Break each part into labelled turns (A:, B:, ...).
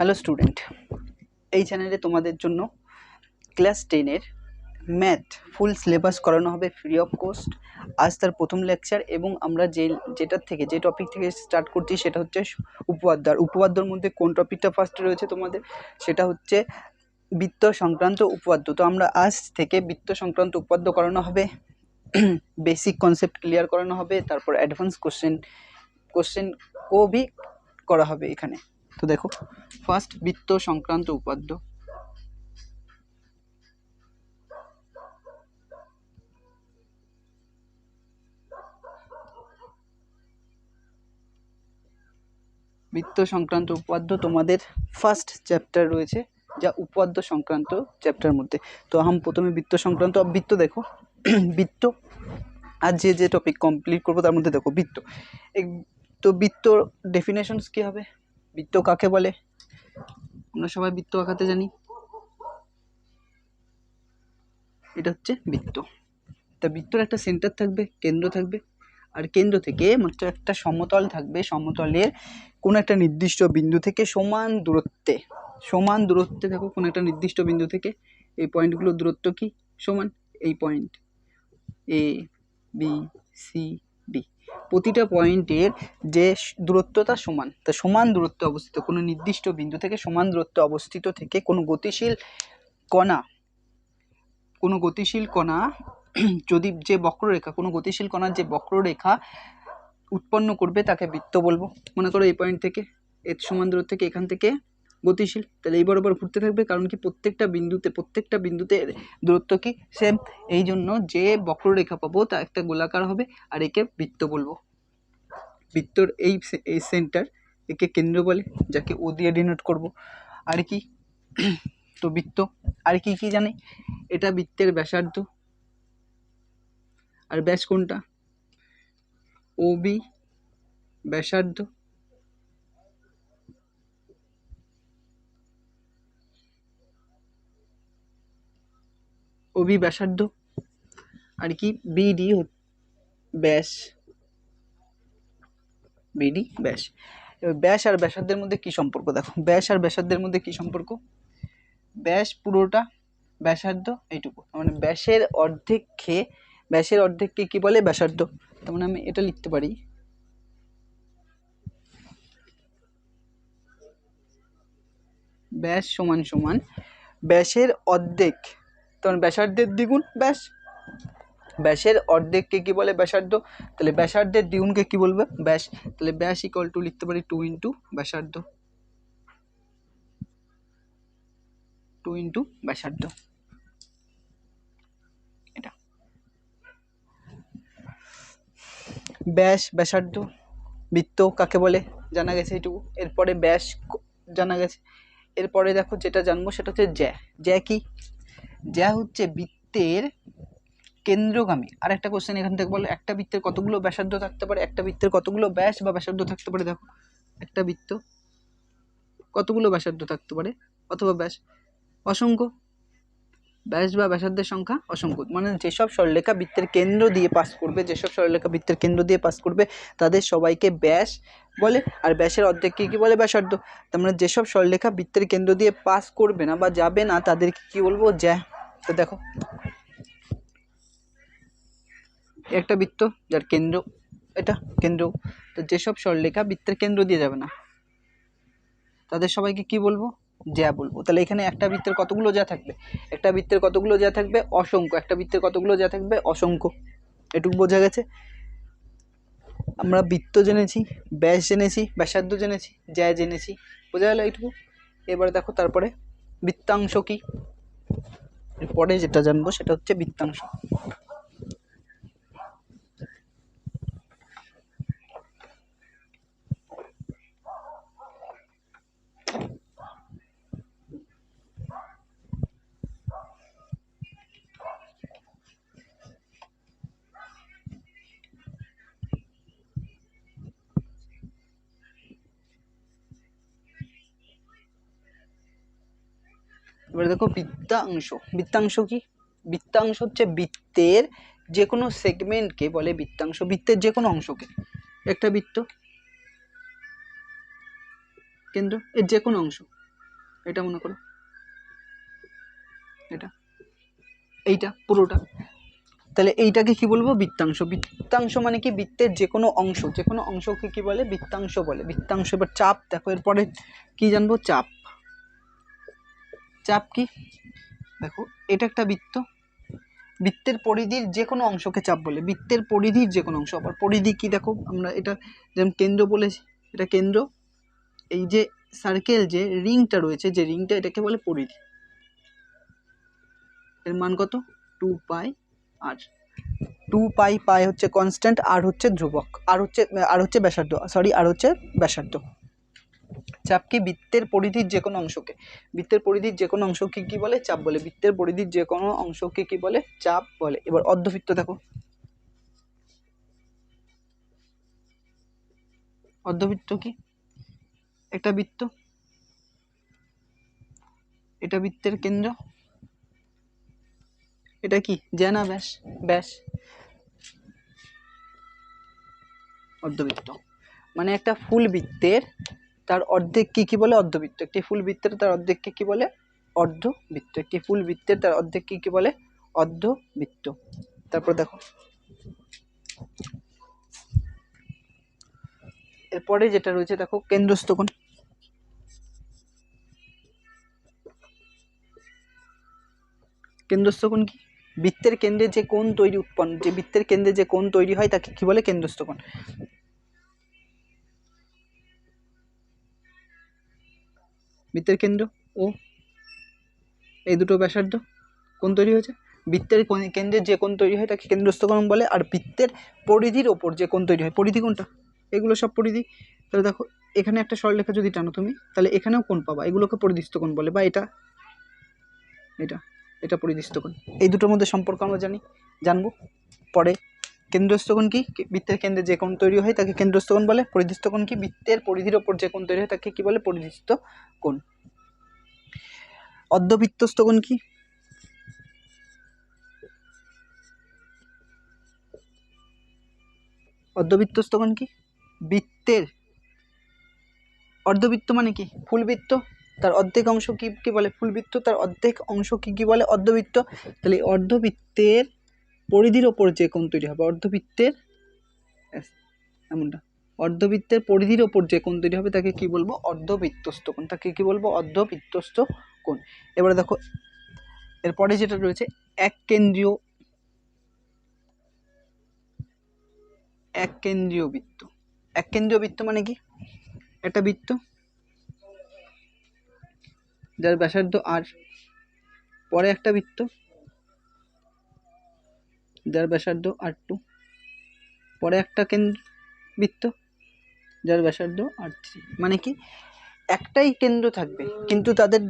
A: Hello student, এই চ্যানেলে তোমাদের জন্য ক্লাস 10-এর ম্যাথ ফুল সিলেবাস করানো হবে ফ্রি অফ কস্ট। আজ তার প্রথম লেকচার এবং আমরা যে টপিক থেকে স্টার্ট করছি সেটা হচ্ছে উপপাদ্য। আর উপপাদ্যর মধ্যে কোন টপিকটা ফার্স্টে রয়েছে তোমাদের, সেটা হচ্ছে বৃত্ত সংক্রান্ত উপপাদ্য। তো আমরা আজ থেকে বৃত্ত সংক্রান্ত উপপাদ্য করানো হবে, বেসিক কনসেপ্ট ক্লিয়ার করানো হবে, তারপর অ্যাডভান্স কোশ্চেন ভি করা হবে এখানে। তো দেখো, ফার্স্ট বৃত্ত সংক্রান্ত উপপাদ্য। বৃত্ত সংক্রান্ত উপপাদ্য তোমাদের ফার্স্ট চ্যাপ্টার রয়েছে, যা উপপাদ্য সংক্রান্ত চ্যাপ্টার মধ্যে। তো প্রথমে বৃত্ত সংক্রান্ত বৃত্ত দেখো। বৃত্ত আর যে টপিক কমপ্লিট করবো তার মধ্যে দেখো বৃত্ত। তো বৃত্ত ডেফিনেশনস কী হবে, বৃত্ত কাকে বলে? আমরা সবাই বৃত্ত আঁকাতে জানি, এটা হচ্ছে বৃত্ত। তা বৃত্তর একটা সেন্টার থাকবে, কেন্দ্র থাকবে, আর কেন্দ্র থেকে মাত্র একটা সমতল থাকবে। সমতলের কোনো একটা নির্দিষ্ট বিন্দু থেকে সমান দূরত্বে দেখো, কোনো একটা নির্দিষ্ট বিন্দু থেকে এই পয়েন্টগুলোর দূরত্ব কি সমান, এই point A B C D, প্রতিটা পয়েন্টের যে দূরত্বটা সমান, তা সমান দূরত্বে অবস্থিত কোনো নির্দিষ্ট বিন্দু থেকে সমান দূরত্বে অবস্থিত থেকে কোনো গতিশীল কণা যদি যে বক্ররেখা, কোনো গতিশীল কণার যে বক্ররেখা উৎপন্ন করবে তাকে বৃত্ত বলবো। মনে করো এই পয়েন্ট থেকে এর সমান দূরত্ব থেকে এখান থেকে গতিশীল, তাহলে এই বরাবর ঘুরতে থাকবে, কারণ কি প্রত্যেকটা বিন্দুতে দূরত্ব কি সেম। এই জন্য যে বক্ররেখা পাবো তা একটা গোলাকার হবে, আর একে বৃত্ত বলবো। বৃত্তর এই সেন্টার, একে কেন্দ্র বলে, যাকে ও দিয়ে ডিনোট করব। আর কি, তো বৃত্ত আর কি কি জানি, এটা বৃত্তের ব্যাসার্ধ, আর ব্যাস কোনটা, ও বি ব্যাসার্ধ, ওবি ব্যাসার্ধ, আর কি বিডি ব্যাস, বিডি ব্যাস। ব্যাস আর ব্যাসার্ধের মধ্যে কি সম্পর্ক দেখো, ব্যাস আর ব্যাসার্ধের মধ্যে কি সম্পর্ক, ব্যাস পুরোটা, ব্যাসার্ধ এইটুকু, মানে ব্যাসের অর্ধেককে কি বলে, ব্যাসার্ধ। তার মানে আমি এটা লিখতে পারি, ব্যাস সমান সমান ব্যাসের অর্ধেক, তখন ব্যাসার্ধের দ্বিগুণ ব্যাস। ব্যাসের অর্ধেককে কি বলে, ব্যাসার্ধ। তাহলে ব্যাসার্ধের দ্বিগুণকে কি বলবে, ব্যাস। তাহলে ব্যাস ইকুয়াল টু লিখতে পারি 2 ইন্টু ব্যাসার্ধ, 2 ইন্টু ব্যাসার্ধ। এটা ব্যাস ব্যাসার্ধ। বৃত্ত কাকে বলে জানা গেছে এইটুকু। এরপরে ব্যাস জানা গেছে, এরপরে দেখো যেটা জানবো সেটা হচ্ছে জ্যা কি, জ্যা হচ্ছে বৃত্তের কেন্দ্রগামী। আর একটা কোশ্চেন এখান থেকে বলো, একটা বৃত্তের কতগুলো ব্যাসার্ধ থাকতে পারে, একটা বৃত্তের কতগুলো ব্যাস বা ব্যাসার্ধ থাকতে পারে। দেখো, একটা বৃত্ত কতগুলো ব্যাসার্ধ থাকতে পারে অথবা ব্যাস, অসংখ্য। ব্যাস বা ব্যাসার্ধের সংখ্যা অসংখ্য, মানে যেসব সরলরেখা বৃত্তের কেন্দ্র দিয়ে পাস করবে তাদের সবাইকে ব্যাস বলে, আর ব্যাসের অর্ধেককে কি বলে, ব্যাসার্ধ। তার মানে যেসব সরলরেখা বৃত্তের কেন্দ্র দিয়ে পাস করবে না বা যাবে না তাদেরকে কি বলবো, জ্যা। তো দেখো, একটা বৃত্ত যার কেন্দ্র, এটা কেন্দ্র, তো যেসব সরলরেখা বৃত্তের কেন্দ্র দিয়ে যাবে না তাদের সবাইকে কি বলবো, জ্যা বলবো। তাহলে এখানে একটা বৃত্তের কতগুলো জ্যা থাকবে, অসংখ্য। একটা বৃত্তের কতগুলো জ্যা থাকবে, অসংখ্য। এটুকু বোঝা গেছে। আমরা বৃত্ত জেনেছি, ব্যাস জেনেছি, ব্যাসার্ধ জেনেছি, জ্যা জেনেছি, বোঝা গেল এইটুকু। এবার দেখো তারপরে বৃত্তাংশ কি, পরে যেটা জানবো সেটা হচ্ছে বৃত্তাংশ। এবার দেখো বৃত্তাংশ কি, বৃত্তাংশ হচ্ছে বৃত্তের যে কোনো সেগমেন্টকে বলে বৃত্তাংশ, বৃত্তের যে কোনো অংশকে। একটা বৃত্ত কেন্দ্র, এর যে কোনো অংশ, এটা মনে করো, এটা, এইটা পুরোটা, তাহলে এইটাকে কি বলবো? বৃত্তাংশ। বৃত্তাংশ মানে কি? বৃত্তের যে কোনো অংশ, যে কোনো অংশকে কি বলে? বৃত্তাংশ বলে। বৃত্তাংশ। এবার চাপ দেখো, এরপরে কি জানবো? চাপ। চাপ কি? দেখো এটা একটা বৃত্ত, বৃত্তের পরিধির যে কোনো অংশকে চাপ বলে। বৃত্তের পরিধির যে কোনো অংশ। আবার পরিধি কি দেখো, আমরা এটা যেমন কেন্দ্র বলেছি, এটা কেন্দ্র। এই যে সার্কেল যে রিংটা রয়েছে, যে রিংটা, এটাকে বলে পরিধি। এর মান কত? 2π আর 2π, পাই হচ্ছে কনস্ট্যান্ট, আর হচ্ছে ধ্রুবক, আর হচ্ছে ব্যাসার্ধ, সরি, আর হচ্ছে ব্যাসার্ধ। চাপ কি? বৃত্তের পরিধির যে কোনো অংশকে, বৃত্তের পরিধির যে কোনো অংশকে কি বলে? চাপ বলে। বৃত্তের পরিধির যে কোনো অংশকে কি বলে? চাপ বলে। এবার অর্ধবৃত্ত দেখো, অর্ধবৃত্ত কি? একটা বৃত্ত, এটা বৃত্তের কেন্দ্র, এটা কি? জ্যা, ব্যাস। ব্যাস অর্ধবৃত্ত। মানে একটা ফুল বৃত্তের তার অর্ধেককে কি বলে? অর্ধবৃত্ত। একটি ফুল বৃত্তের তার অর্ধেককে কি বলে? অর্ধবৃত্ত। একটি ফুল বৃত্তের তার অর্ধেককে কি বলে? অর্ধবৃত্ত। তারপর দেখো, এরপরে যেটা রয়েছে দেখো, কেন্দ্রস্থ কোণ। কেন্দ্রস্থ কোণ কি? বৃত্তের কেন্দ্রে যে কোণ তৈরি উৎপন্ন, যে বৃত্তের কেন্দ্রে যে কোণ তৈরি হয় তাকে কি বলে? কেন্দ্রস্থ কোণ। বৃত্তের কেন্দ্র ও এই দুটো ব্যাসার্ধ কোণ তৈরি হয়েছে, বৃত্তের কেন্দ্রে যে কোণ তৈরি হয় তাকে কেন্দ্রস্থ কোণ বলে। আর বৃত্তের পরিধির ওপর যে কোণ তৈরি হয়, পরিধি কোণটা, এগুলো সব পরিধি। তাহলে দেখো এখানে একটা সরলরেখা যদি টানো তুমি, তাহলে এখানেও কোণ পাবা, এগুলোকে পরিধিস্থ কোণ বলে। বা এটা, এটা, এটা পরিধিস্থ কোণ। এই দুটোর মধ্যে সম্পর্ক আমরা জানবো পরে। কেন্দ্রস্থ কোণ কি? বৃত্তের কেন্দ্রে যে কোণ তৈরি হয় তাকে কেন্দ্রস্থ কোণ বলে। পরিধিস্থ কোণ কি? বৃত্তের পরিধির ওপর যে কোণ তৈরি হয় তাকে কি বলে? পরিধিস্থ কোণ। অর্ধবৃত্তস্থ কোণ কি? অর্ধবৃত্তস্থ কোণ কি? বৃত্তের, অর্ধবৃত্ত মানে কি? ফুলবৃত্ত, তার অর্ধেক অংশ কি বলে? ফুলবৃত্ত, তার অর্ধেক অংশ কি বলে? অর্ধবৃত্ত। তাহলে অর্ধবৃত্তের পরিধির ওপর যে কোণ তৈরি হবে, অর্ধবৃত্তের, এমনটা, অর্ধবৃত্তের পরিধির ওপর যে কোণ তৈরি হবে তাকে কি বলবো? অর্ধবৃত্তস্থ কোণ। তাকে কি বলবো? অর্ধবৃত্তস্থ কোণ। এবারে দেখো এরপরে যেটা রয়েছে, এক কেন্দ্রীয় বৃত্ত। এক কেন্দ্রীয় বৃত্ত মানে কি? একটা বৃত্ত যার ব্যাসার্ধ আর, পরে একটা বৃত্ত যার ব্যাসার্ধ R2, পরে একটা বৃত্ত যার ব্যাসার্ধ R3। মানে কি? একটাই কেন্দ্র থাকবে কিন্তু তাদের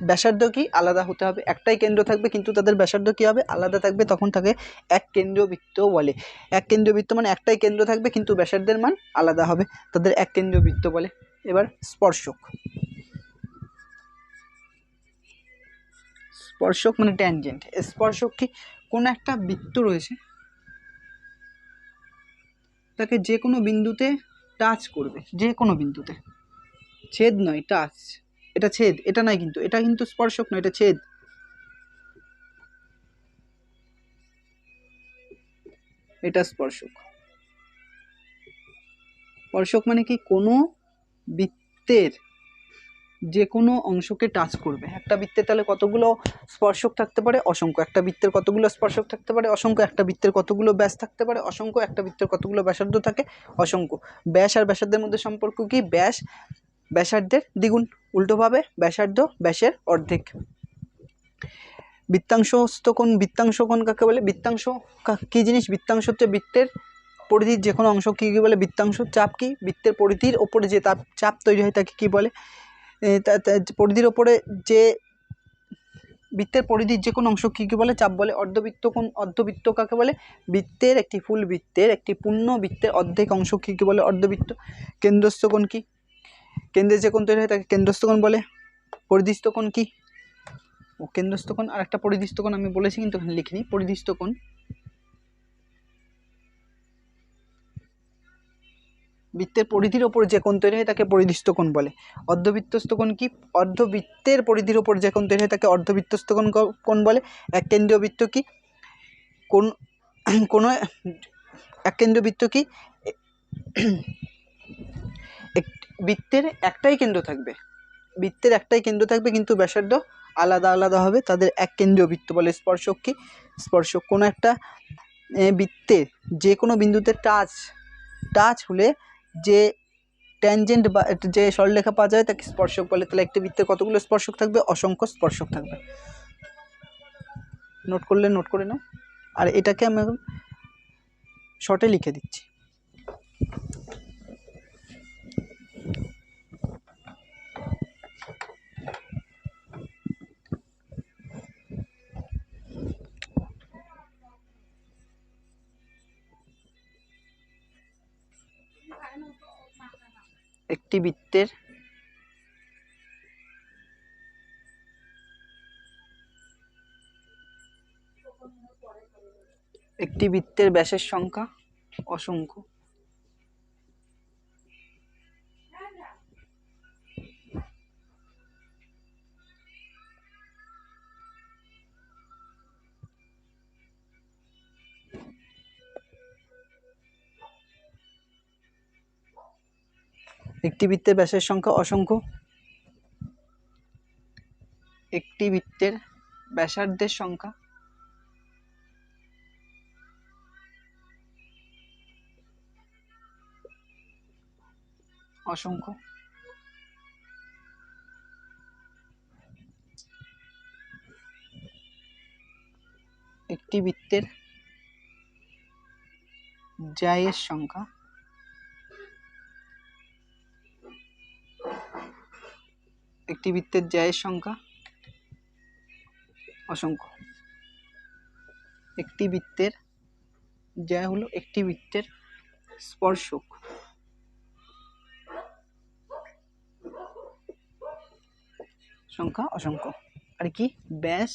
A: ব্যাসার্ধ কি? আলাদা হতে হবে। একটাই কেন্দ্র থাকবে কিন্তু তাদের ব্যাসার্ধ কি হবে? আলাদা থাকবে। তখন তাকে এক কেন্দ্রীয় বৃত্ত বলে। এক কেন্দ্রীয় বৃত্ত মানে একটাই কেন্দ্র থাকবে কিন্তু ব্যাসার্ধের মান আলাদা হবে, তাদের এক কেন্দ্রীয় বৃত্ত বলে। এবার স্পর্শক। স্পর্শক মানে ট্যানজেন্ট। স্পর্শক কি? কোন একটা বৃত্ত রয়েছে, তাকে যে কোনো বিন্দুতে টাচ করবে, যে কোনো বিন্দুতে, ছেদ নয়, টাচ। এটা ছেদ, এটা নয়, কিন্তু এটা কিন্তু স্পর্শক নয়, এটা ছেদ। এটা স্পর্শক। স্পর্শক মানে কি? কোনো বৃত্তের যে কোনো অংশকে টাচ করবে। একটা বৃত্তের তাহলে কতগুলো স্পর্শক থাকতে পারে? অসংখ্য। একটা বৃত্তের কতগুলো স্পর্শক থাকতে পারে? অসংখ্য। একটা বৃত্তের কতগুলো ব্যাস থাকতে পারে? অসংখ্য। একটা বৃত্তের কতগুলো ব্যাসার্ধ থাকে? অসংখ্য। ব্যাস আর ব্যাসার্ধের মধ্যে সম্পর্ক কি? ব্যাস ব্যাসার্ধের দ্বিগুণ, উল্টোভাবে ব্যাসার্ধ ব্যাসের অর্ধেক। বৃত্তাংশস্থ কোণ। বৃত্তাংশ কোণ কাকে বলে? বৃত্তাংশ কি জিনিস? বৃত্তাংশ হচ্ছে বৃত্তের পরিধির যে কোনো অংশ কি বলে? বৃত্তাংশ। চাপ কি? বৃত্তের পরিধির ওপরে যে চাপ তৈরি হয় তাকে কি বলে? পরিধির ওপরে যে বৃত্তের পরিধির যে কোনো অংশ কি বলে? চাপ বলে। অর্ধবৃত্ত কোণ। অর্ধবৃত্ত কাকে বলে? বৃত্তের, একটি ফুল বৃত্তের, একটি পূর্ণ বৃত্তের অর্ধেক অংশ কি বলে? অর্ধবৃত্ত। কেন্দ্রস্থ কোণ কি? কেন্দ্রে যে কোণ তৈরি হয় তাকে কেন্দ্রস্থ কোণ বলে। পরিধিস্থ কোণ কি? ও কেন্দ্রস্থ কোণ আর একটা পরিধিস্থ কোণ আমি বলেছি কিন্তু এখানে লিখিনি। পরিধিস্থ কোণ বৃত্তের পরিধির ওপর যে কোণ তৈরি হয় তাকে পরিধিস্থ কোণ বলে। অর্ধবৃত্তস্থ কোণ কি? অর্ধবৃত্তের পরিধির ওপর যে কোণ তৈরি হয় তাকে অর্ধবৃত্তস্থ কোণ বলে। এক কেন্দ্রীয় বৃত্ত কি? কোনো এক কেন্দ্রীয় বৃত্ত কি? বৃত্তের একটাই কেন্দ্র থাকবে, বৃত্তের একটাই কেন্দ্র থাকবে কিন্তু ব্যাসার্ধ আলাদা আলাদা হবে, তাদের এক কেন্দ্রীয় বৃত্ত বলে। স্পর্শক কি? স্পর্শক কোনো একটা বৃত্তের যে কোনো বিন্দুতে টাচ হলে যে ট্যানজেন্ট বা যে সরলরেখা পাওয়া যায় তাকে স্পর্শক বলে। তাহলে একটি বৃত্তের কতগুলো স্পর্শক থাকবে? অসংখ্য স্পর্শক থাকবে। নোট করলে নোট করে নাও। আর এটাকে আমি এখন শর্টে লিখে দিচ্ছি। একটি বৃত্তের ব্যাসের সংখ্যা অসংখ্য। একটি বৃত্তের ব্যাসের সংখ্যা অসংখ্য। একটি বৃত্তের ব্যাসার্ধের সংখ্যা অসংখ্য। একটি বৃত্তের জ্যায়ের সংখ্যা একটি বৃত্তের জ্যায়ের সংখ্যা অসংখ্য। একটি বৃত্তের জ্যা হলো একটি বৃত্তের স্পর্শক, সংখ্যা অসংখ্য। আর কি? ব্যাস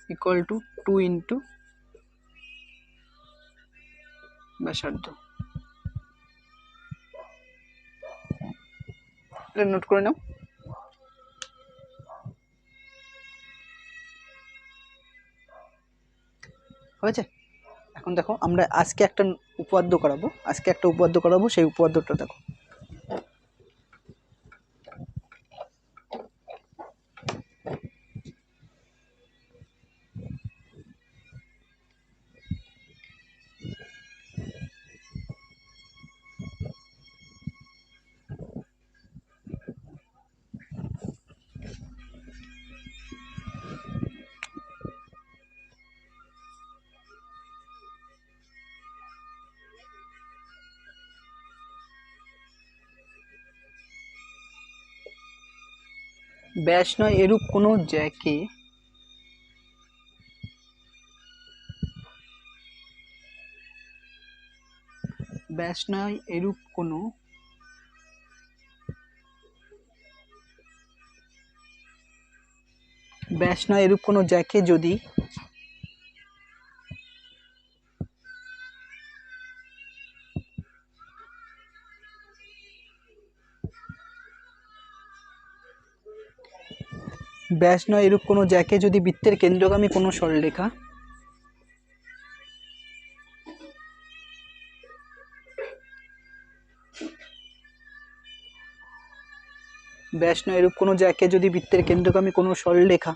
A: ইকুয়াল টু 2 ইন্টু ব্যাসার্ধ। এটা নোট করে নাও। হয়েছে? এখন দেখো আমরা আজকে একটা উপপাদ্য করাবো, সেই উপপাদ্যটা দেখো। ব্যাস নয় এরূপ কোনো জ্যাকে ব্যাস নয় এরূপ কোনো জ্যাকে যদি বৃত্তের কেন্দ্রগামী কোনো সরলরেখা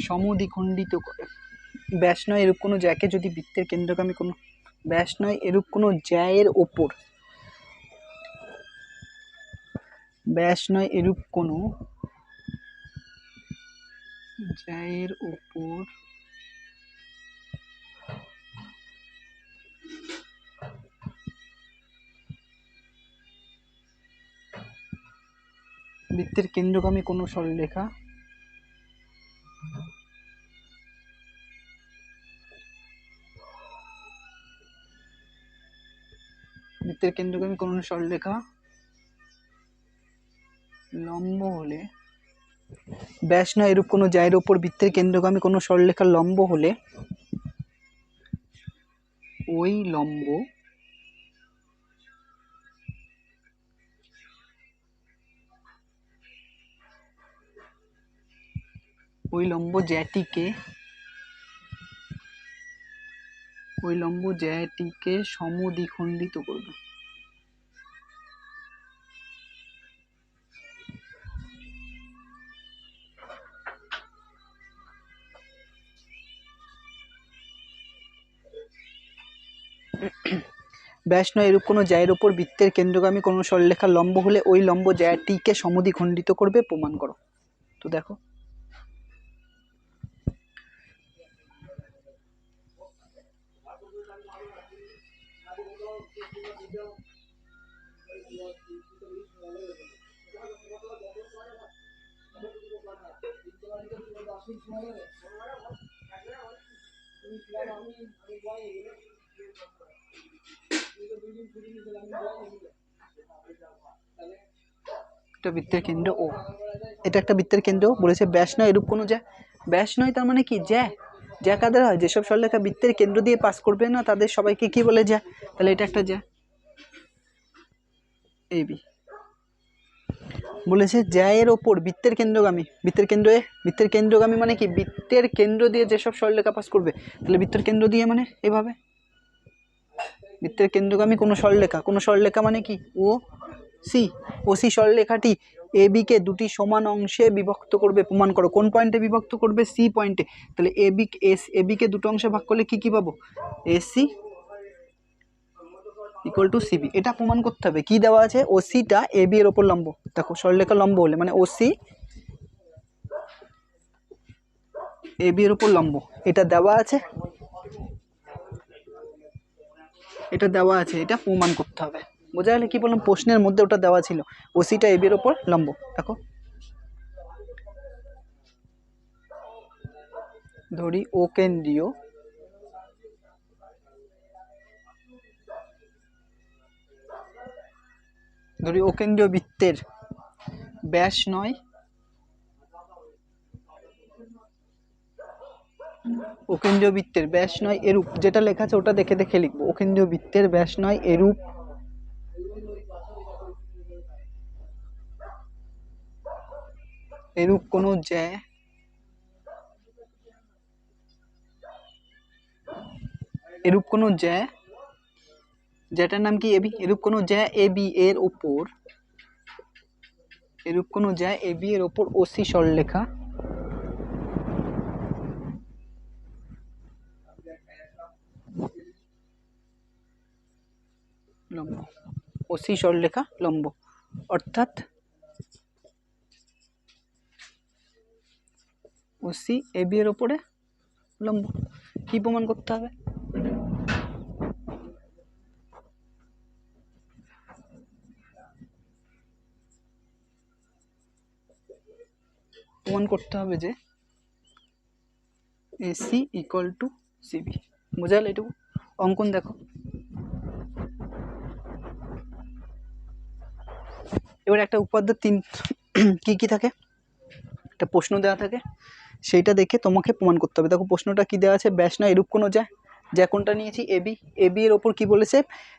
A: সমদ্বিখণ্ডিত করে। ব্যাস নয় এরূপ কোনো জ্যাকে যদি বৃত্তের কেন্দ্রগামী কোনো জ্যায়ের ওপর বৃত্তের কেন্দ্রগামী কোনো সরলরেখা লম্ব হলে ব্যাস নয় এরূপ কোনো জ্যায়ের ওপর বৃত্তের কেন্দ্রগামী কোনো সরলরেখা লম্ব হলে ওই লম্ব জ্যাটিকে সমদ্বিখণ্ডিত করবে। ব্যাস নয় এরূপ কোনো জ্যায়ের ওপর বৃত্তের কেন্দ্রগামী কোনো সরলরেখার লম্ব হলে ওই লম্ব জ্যাটিকে সমদ্বিখণ্ডিত করবে, প্রমাণ করো। তো দেখো একটা বৃত্তের কেন্দ্র ও, এটা একটা বৃত্তের কেন্দ্র বলেছে ব্যাস নয় এরূপ কোনো জ্যা। ব্যাস নয় তার মানে কি জ্যা। জ্যা কাদের হয়? যেসব সরলরেখা বৃত্তের কেন্দ্র দিয়ে পাস করবে না তাদের সবাইকে কি বলে জ্যা। তাহলে এটা একটা জ্যা এবি। বলেছে জ্যায়ের ওপর বৃত্তের কেন্দ্রগামী, বৃত্তের কেন্দ্রগামী মানে কি বৃত্তের কেন্দ্র দিয়ে যেসব সরলরেখা পাস করবে। তাহলে বৃত্তের কেন্দ্র দিয়ে মানে এভাবে বৃত্তের কেন্দ্রগামী কোনো সরলরেখা মানে কি ও সি সরলরেখাটি এ বি কে দুটি সমান অংশে বিভক্ত করবে, প্রমাণ করো। কোন পয়েন্টে বিভক্ত করবে? সি পয়েন্টে। তাহলে এ বি কে দুটো অংশে ভাগ করলে কি পাবো? AC equal to CB. এটা প্রমাণ করতে হবে। কি দেওয়া আছে? ওসিটা এ বি এর ওপর লম্ব। দেখো সরলরেখা লম্ব হলে মানে ওসি এ বি এর ওপর লম্ব, এটা দেওয়া আছে, এটা প্রমাণ করতে হবে। বোঝা গেলে? কি বললাম, প্রশ্নের মধ্যে ওটা দেওয়া ছিল, ওসিটা এ বি এর ওপর লম্ব। দেখো ধরি ও কেন্দ্রীয় বৃত্তের ব্যাস নয় এরূপ, যেটা লেখা আছে ওটা দেখে দেখে লিখবো। অকেন্দ্রীয় বৃত্তের ব্যাস নয় এরূপ কোনো জ্যা যেটার নাম কি এবি, এরূপ কোনো জ্যা এবি এর ওপর ওসি সরলরেখা লম্ব, অর্থাৎ ওসি এ বি এর ওপরে লম্ব। কি প্রমাণ করতে হবে? প্রমাণ করতে হবে যে এসি ইকুয়াল টু সিবি। বোঝা গেল? এটুকু অঙ্কন দেখো। এবার একটা উপাদ্য তিন কি থাকে, একটা প্রশ্ন দেওয়া থাকে, সেইটা দেখে তোমাকে প্রমাণ করতে হবে। দেখো প্রশ্নটা কি দেওয়া আছে? ব্যাস নয় এরূপ কোনো জ্যা কোনটা নিয়েছি? এ বি এর ওপর কি বলেছে?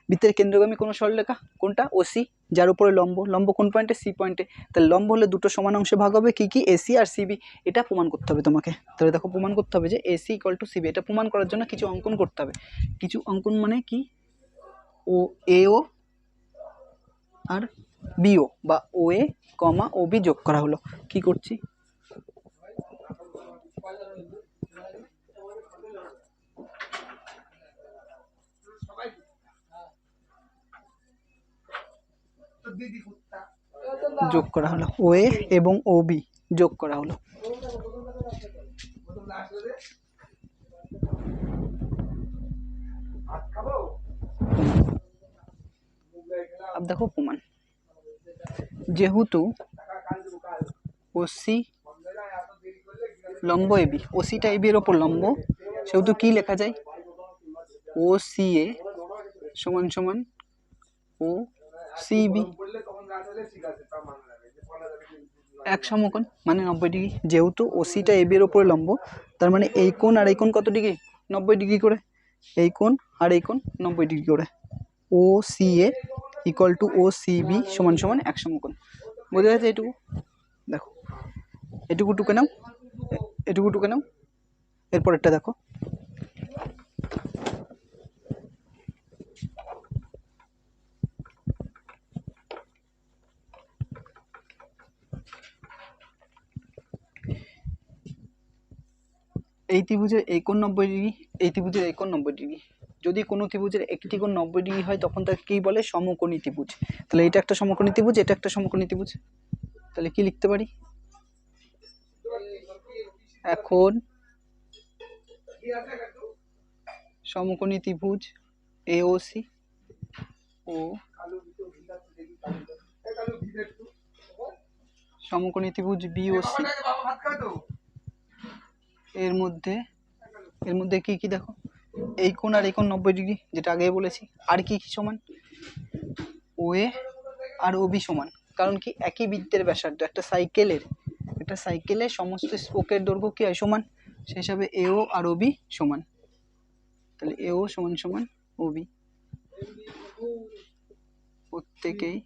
A: বৃত্তের কেন্দ্রগামী কোনো সরলরেখা কোনটা? ওসি, যার উপরে লম্ব কোন পয়েন্টে? সি পয়েন্টে। তাহলে লম্ব হলে দুটো সমান অংশে ভাগ হবে, কি এসি আর সিবি। এটা প্রমাণ করতে হবে তোমাকে। তাহলে দেখো প্রমাণ করতে হবে যে এসি ইকুয়াল টু সিবি। এটা প্রমাণ করার জন্য কিছু অঙ্কন করতে হবে। কিছু অঙ্কন মানে কি, ও এও আর বিও বা ও এ কমা ও বি যোগ করা হলো। কি করছি? যোগ করা হলো, ও এ এবং ও বি যোগ করা হলো। अब देखो प्रमाण, যেহেতু ওসি লম্ব এবি, ওসিটা এবি এর ওপর লম্ব, সেহেতু কি লেখা যায়? ও সি এ সমান সমান ও সিবি, এক সমকোণ মানে 90 ডিগ্রি। যেহেতু ওসিটা এবি এর ওপরে লম্ব, তার মানে এই কোণ আর এই কোণ কত ডিগ্রি? 90 ডিগ্রি করে। এই কোণ আর এই কোণ 90 ডিগ্রি করে। O C A equal to O C B সমান সমান এক সমকোণ। বোঝা যাচ্ছে এটুকু? দেখো এটুকু টুকে নাও, এটুকু টুকে নাও। এরপরেরটা দেখো, এই ত্রিভুজের এই কোণ 90 ডিগ্রি, এই ত্রিভুজের এই কোণ 90 ডিগ্রি। যদি কোনো ত্রিভুজের একটি কোণ 90 ডিগ্রি হয় তখন তাকে কী বলে? সমকোণী ত্রিভুজ। তাহলে এটা একটা সমকোণী ত্রিভুজ, এটা একটা সমকোণী ত্রিভুজ। তাহলে কি লিখতে পারি? এখন সমকোণী ত্রিভুজ এওসি ও সমকোণী ত্রিভুজ বিওসি এর মধ্যে কি কি দেখো, এই কোণ আর এই কোণ 90 ডিগ্রি, যেটা আগে বলেছি। আর কি কি সমান? ও এ আর ও বি সমান। কারণ কি? একই বৃত্তের ব্যাসার্ধ। একটা সাইকেলের সমস্ত স্পোকের দৈর্ঘ্য কি হয়? সমান। সেই হিসাবে এও আর ও বি সমান। তাহলে এও সমান সমান ও বি। প্রত্যেকেই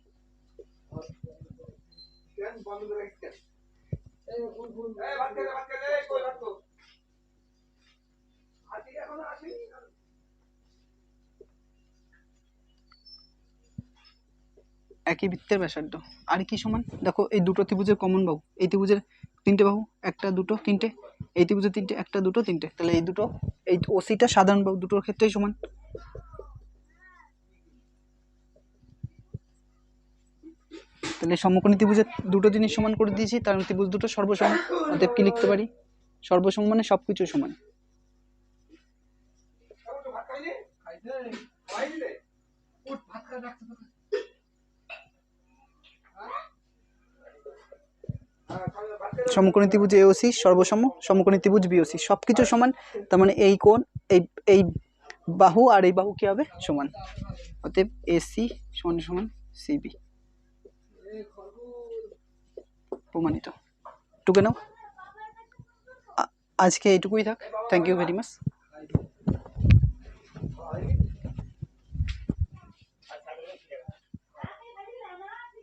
A: একই বৃত্তের ব্যাসার্ধ। আর কি সমান? দেখো এই দুটো ত্রিভুজের কমন বাহু, এই ত্রিভুজের তিনটে বাহু, একটা দুটো তিনটে, এই ত্রিভুজের তিনটে, একটা দুটো তিনটে। তাহলে এই দুটো, এই ওসিটা সাধারণ বাহু, দুটোর ক্ষেত্রেই সমান। তাহলে সমকোণী ত্রিভুজের দুটো জিনিস সমান করে দিয়েছি, তার ত্রিভুজ দুটো সর্বসম। অতএব কি লিখতে পারি? সর্বসম মানে সবকিছু সমান। সমকোণী ত্রিভুজ এওসি সর্বসম, সমকোণী ত্রিভুজ বিওসি সবকিছু সমান। তার মানে এই কোণ, এই বাহু আর এই বাহু কি হবে? সমান। অতএব এসি সমান সমান সিবি। প্রমাণিত। টুকে নাও। আজকে এইটুকুই থাক। Thank you very much.